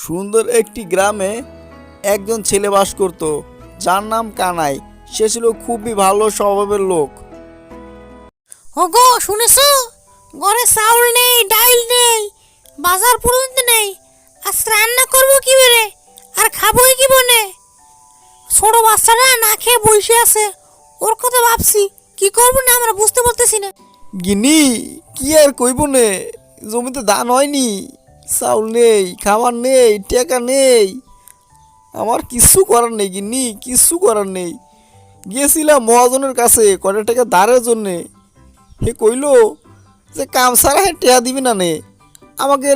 সুন্দর একটি গ্রামে একজন ছেলে বাস করত, যার নাম কানাই। সে ছিল খুবই ভালো স্বভাবের লোক। ওগো শুনেছো, ঘরে চাউল নেই, ডাইল নেই, বাজার পর্যন্ত নেই। আজ রান্না করবো কি বেরে, আর খাবোই কি বনে? ছোট বাচ্চাটা না খেয়ে বসে আছে, ওর কথা ভাবছি কি করবো না আমরা বুঝতে পারতেছি না। গিন্নি, কি আর কইব নে, জমিতে ধান হয়নি, চাউল নেই, খাবার নেই, টাকা নেই। আমার কিচ্ছু করার নেই গিন্নি, কিচ্ছু করার নেই। গিয়েছিলাম মহাজনের কাছে কয়টা টাকা ধারের জন্যে। হে কইলো যে কাম ছাড়া হে টেয়া দিবি না নে। আমাকে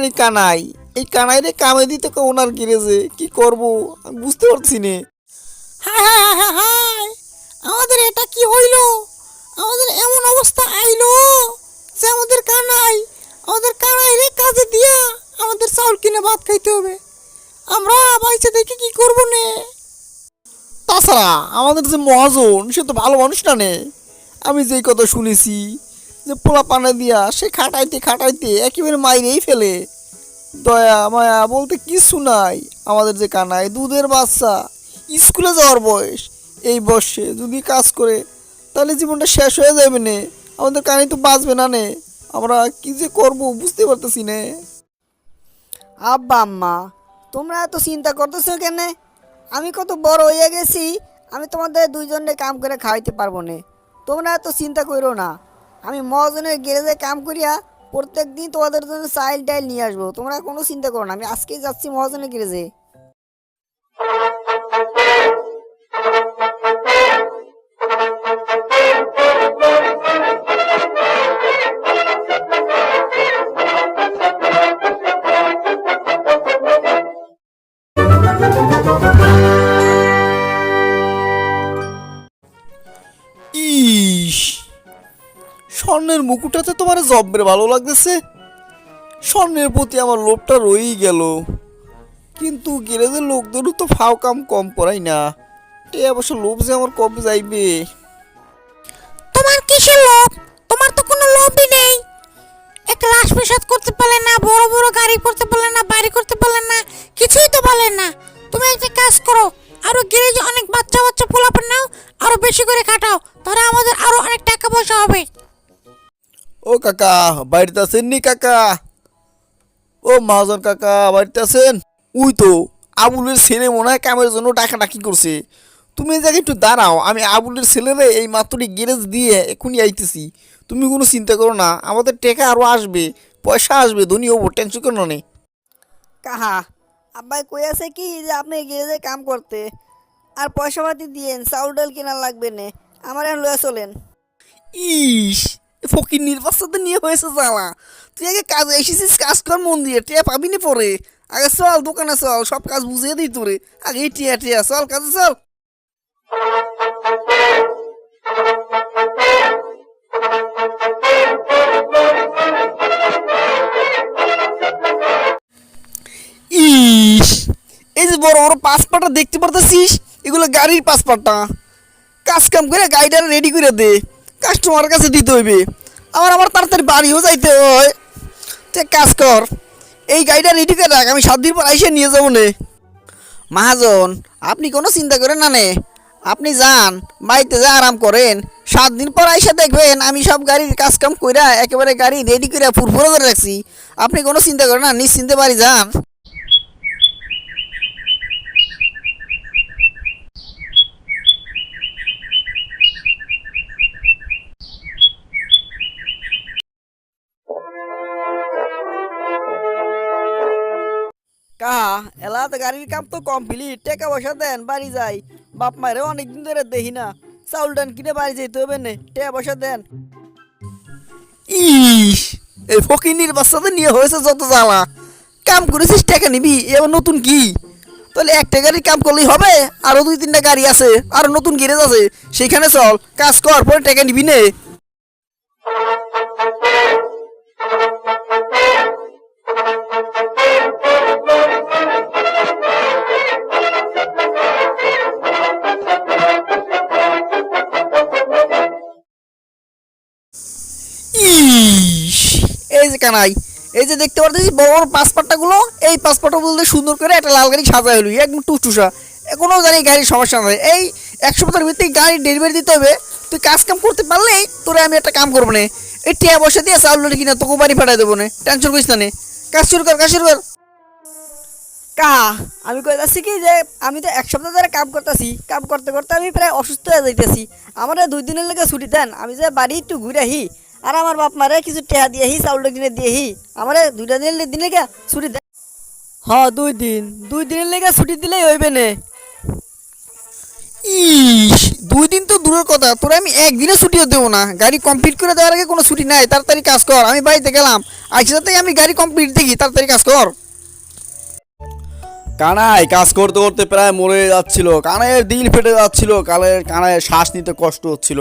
এই কানাই রে কামে দিতে ওনার গিরে যে কি করবো আমি বুঝতে পারছি নে। হায় হায় হায় হায় হায়, আমাদের এটা কি হইলো? আমাদের এমন অবস্থা আইলো যে আমাদের কানাই রে কাজে দিয়া আমাদের চাউল কিনে ভাত খাইতে হবে। আমরা বাইচে দেখে কি করবো নে? তাছাড়া আমাদের যে মহাজন সে তো ভালো মানুষ না নে। আমি যেই কথা শুনেছি যে পোলা পানা দিয়া সে খাটাইতে খাটাইতে একেবারে মাইরেই ফেলে। দয়া মায়া বলতে কিছু নাই। আমাদের যে কানাই দুধের বাচ্চা, স্কুলে যাওয়ার বয়স, এই বয়সে যদি কাজ করে তাহলে জীবনটা শেষ হয়ে যাবে নে। আমাদের কানাই তো বাঁচবে না নে। আমরা কি যে করব বুঝতে পারতেছি নে। আব্বা আম্মা, তোমরা এত চিন্তা করতেছো কেন? আমি কত বড় হয়ে গেছি, আমি তোমাদের দুইজনে কাম করে খাওয়াইতে পারবো না। তোমরা এত চিন্তা করো না। আমি মহাজনের গ্যারেজে কাম করিয়া প্রত্যেক দিন তোমাদের জন্য চাইল টাইল নিয়ে আসবো। তোমরা কোনো চিন্তা করো না, আমি আজকেই যাচ্ছি মহাজনের গ্যারেজে। ইস, স্বর্ণের মুকুটটাতে তোমার জব্বের ভালো লাগতেছে। স্বর্ণের প্রতি আমার লোভটা রয়েই গেল। কিন্তু গ্যারেজের লোকদেরও তো ফাও কাম কম পড়াই না। এ অবশ্য লোভ যে আমার কবে যাইবে। তোমার কিসের লোভ? তোমার তো কোনো লোভই নেই। একটা রাজপ্রাসাদ করতে পারলে না, বড় বড় গাড়ি করতে পারলে না, বাড়ি করতে পারলে না, কিছুই তো পারলে না। তুমি একটা কাজ করো, আরো গ্যারেজে অনেক বাচ্চা বাচ্চা পোলাপান নাও, আরো বেশি করে খাটাও, তাহলে আমাদের আরো অনেক টাকা পয়সা হবে। ও কাকা, বাড়িতে আছেন নি কাকা? ও মহাজন কাকা, বাড়িতে আছেন? উই তো আবুলের ছেলে মনে হয় কামের জন্য ডাকাডাকি করছে। তুমি এই জায়গায় একটু দাঁড়াও, আমি আবুলের ছেলেরে এই মাত্রই গ্যারেজ দিয়ে এখনই আইতেছি। তুমি কোনো চিন্তা করো না, আমাদের টাকা আরও আসবে, পয়সা আসবে, ধনী হবো, টেনশন করো না। কাহা আব্বাই কই আছে কি যে আপনি গ্যারেজে কাম করতে, আর পয়সা পাতি দিয়েন, চাউল ডাল কেনার লাগবে না, আমার এখন লয়ে চলেন। ইস, ফকির নির্বাচনটা নিয়ে হয়েছে জ্বালা। তুই আগে কাজে এসেছিস, কাজ কর মন দিয়ে, টিয়া পাবি না পরে। আগে চল দোকানে চল, সব কাজ বুঝিয়ে দিই তোরে। আগে টিয়া টিয়া চল, কাজে চল। ইস, এই যে বড় বড় পাসপাটা দেখতে পারতেছিস, এগুলো গাড়ির পাসপাটা। কাজ কাম করে গাড়িটা রেডি করে দে, কাস্টমারের কাছে দিতে হইবে। আমার তাড়াতাড়ি বাড়িও যাইতে হয়। তুই এক কাজ কর, এই গাড়িটা রেডি করে রাখ, আমি 7 দিন পর আইসে নিয়ে যাবো নে। মহাজন, আপনি কোনো চিন্তা করেন না নে। আপনি যান, বাড়িতে যা আরাম করেন। 7 দিন পর আইসা দেখবেন আমি সব গাড়ির কাজ কাম কইরা একেবারে গাড়ি রেডি করে ফুরফুরে করে রাখছি। আপনি কোনো চিন্তা করেন না, নিশ্চিন্তে বাড়ি যান। কাহা এলাতে গাড়ির কাম তো কমপ্লিট, টাকা পয়সা দেন, বাড়ি যাই। বাপ মায়েরও অনেকদিন ধরে দেখি না, চাউল ডান কিনে বাড়ি যেতে হবে না, টাকা পয়সা দেন। ইস, এই ফকিনির বাচ্চাদের নিয়ে হয়েছে যত জ্বালা। কাম করেছিস, টাকা নিবি, এবার নতুন কি? তাহলে একটা গাড়ির কাম করলেই হবে? আরো 2-3টা গাড়ি আছে, আরো নতুন গ্যারেজ আছে, সেখানে চল, কাজ কর, পরে টাকা নিবি নে। ইস, এই যে কানাই, এই যে দেখতে পারতেছি বড় বড় পাসপোর্টগুলো, এই পাসপোর্টটা বলতে সুন্দর করে একটা লাল গাড়ি সাজা হলো একদম টুসটুসা। কোনো জানি গাড়ির সমস্যা নয়, এই 100 ভিতরে গাড়ি ডেলিভারি দিতে হবে। তুই কাজ কাম করতে পারলেই তোরে আমি একটা কাম করবো না, এই টিয়া বসে দিয়ে চাউল কিনা তোকে বাড়ি পাঠাই দেবো না, টেনশন করিস না নে। কাজ শুরু কর, কাজ শুরু কর। কা আমি কই যাচ্ছি কি যে আমি তো 1 সপ্তাহ ধরে কাম করতেছি, কাম করতে করতে আমি প্রায় অসুস্থ হয়ে যাইতেছি। আমার 2 দিনের লেগে ছুটি দেন, আমি যে বাড়ি একটু ঘুরে আহি আর আমার বাপ মারে কিছু টেহা দিয়ে আহি, চাউলটা কিনে দিয়ে আহি। আমার 2 দিনের লেগে ছুটি দেন। হ্যাঁ 2 দিনের লেগে ছুটি দিলেই হইবে না। ইস, 2 দিন তো দূরের কথা, তোরা আমি একদিনে ছুটিও দেবো না। গাড়ি কমপ্লিট করে দেওয়ার আগে কোনো ছুটি নাই, তাড়াতাড়ি কাজ কর। আমি বাড়িতে গেলাম, আজকে সাথে আমি গাড়ি কমপ্লিট দেখি, তাড়াতাড়ি কাজ কর। কানাই কাজ করতে করতে প্রায় মরে যাচ্ছিল, কানাইয়ের দিল ফেটে যাচ্ছিল, কানাইয়ের শ্বাস নিতে কষ্ট হচ্ছিল,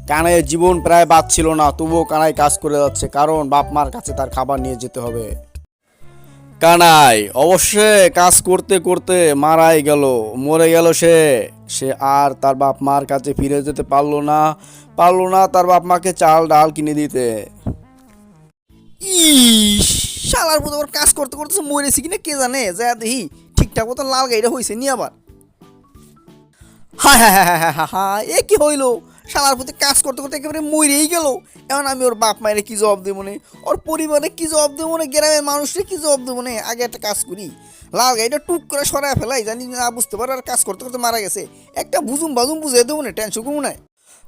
কানাইয়ের জীবন প্রায় বাঁচছিল না, তবুও কানাই কাজ করে যাচ্ছে, কারণ বাপ মার কাছে তার খাবার নিয়ে যেতে হবে। কানাই অবশ্যই কাজ করতে করতে মারাই গেল, মরে গেল সে। সে আর তার বাপ মার কাছে ফিরে যেতে পারলো না তার বাপ মাকে চাল ডাল কিনে দিতে। ইস, শালার মতো আবার কাজ করতে করতে মরেছি কিনা কে জানে, যা দেখি ঠিকঠাক মতো লাল গাড়িটা হয়েছে নি আবার। হ্যাঁ হ্যাঁ হ্যাঁ হ্যাঁ হ্যাঁ হ্যাঁ, এ কি হইলো? শালার প্রতি কাজ করতে করতে একেবারে মরেই গেল। এখন আমি ওর বাপ মায়ের কি জবাব দেবো না, ওর পরিবারে কি জবাব দেবো না, গ্রামের মানুষের কি জবাব দেবো না। আগে একটা কাজ করি, লাল গাড়িটা টুক করে সরাই ফেলাই, জানি না বুঝতে পারে আর কাজ করতে করতে মারা গেছে। একটা বুঝুম বুঝিয়ে দেবো না, টেনশন করবো না।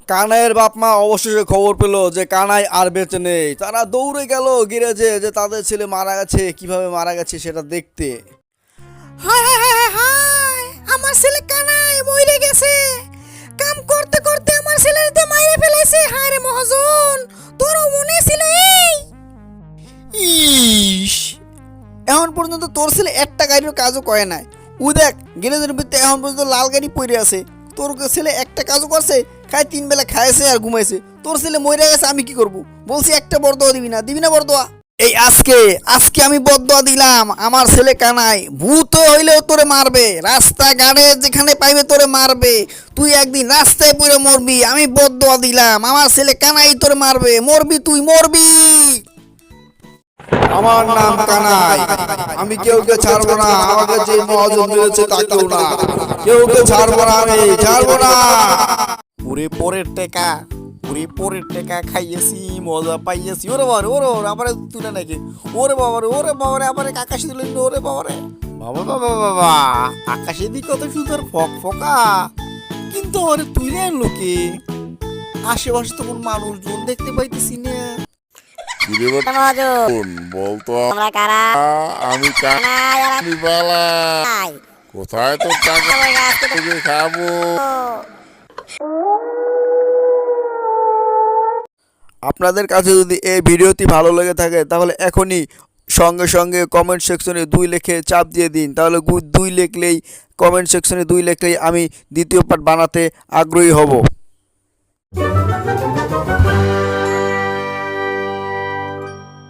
কানাইয়ের বাপ মা অবশেষে খবর পেল যে কানাই আর বেঁচে নেই। তারা দৌড়ে গেল গ্যারেজে, যে তাদের ছেলে মারা গেছে, কিভাবে মারা গেছে সেটা দেখতে। হায় হায় হায় হায় হায়, আমার ছেলে কানাই মরে গেছে। কাম করতে করতে আমার ছেলেতে মাইরে ফেলেছে। হায় রে মহাজন, তোরও মনে ছিল এই? ইস, এখন পর্যন্ত তোর ছেলে একটা গাড়ির কাজও করে নাই। ও দেখ গ্যারেজের ভিতরে এখন পর্যন্ত লাল গাড়ি পড়ে আছে। তোর ছেলে একটা কাজও করছে, খায় 3 বেলা খাইছে আর ঘুমাইছে। তোর ছেলে মরে গেছে, আমি কি করব? বলছি একটা বরদোয়া দিবি না বরদোয়া? এই আজকে আমি বরদোয়া দিলাম, আমার ছেলে কানাই ভূত হইলেও তোরে মারবে, রাস্তাঘাটে যেখানে পাইবে তোরে মারবে। তুই একদিন রাস্তায় পড়ে মরবি, আমি বরদোয়া দিলাম। আমার ছেলে কানাই তোরে মারবে, মরবি, তুই মরবি। আমার নাম কানাই, আমি কেউকে ছাড়বো না, আমাকে যে মহাজন মেরেছে তাকেও না, কেউকে ছাড়বো না, আমি ছাড়বো না। পরের টেকা খাইয়েছি, মজা পাইয়েছি। ওরে আবার তুলে নাকি, ওরে বাবারে আবার আকাশে তুলে, ওরে বাবারে, বাবা আকাশের দিকে কত সুন্দর ফকা, কিন্তু ওরে তুলে লোকে আশেপাশে তো কোন মানুষজন দেখতে পাইতেছি না। বলতো আমি আমি বালা কোথায় তো টাকা তোকে খাবো। আপনাদের কাছে যদি এই ভিডিওটি ভালো লেগে থাকে তাহলে এখনই সঙ্গে সঙ্গে কমেন্ট সেকশনে 2 লিখে চাপ দিয়ে দিন। তাহলে 2 লিখলেই, কমেন্ট সেকশনে 2 লিখলেই আমি দ্বিতীয় পার্ট বানাতে আগ্রহী হব।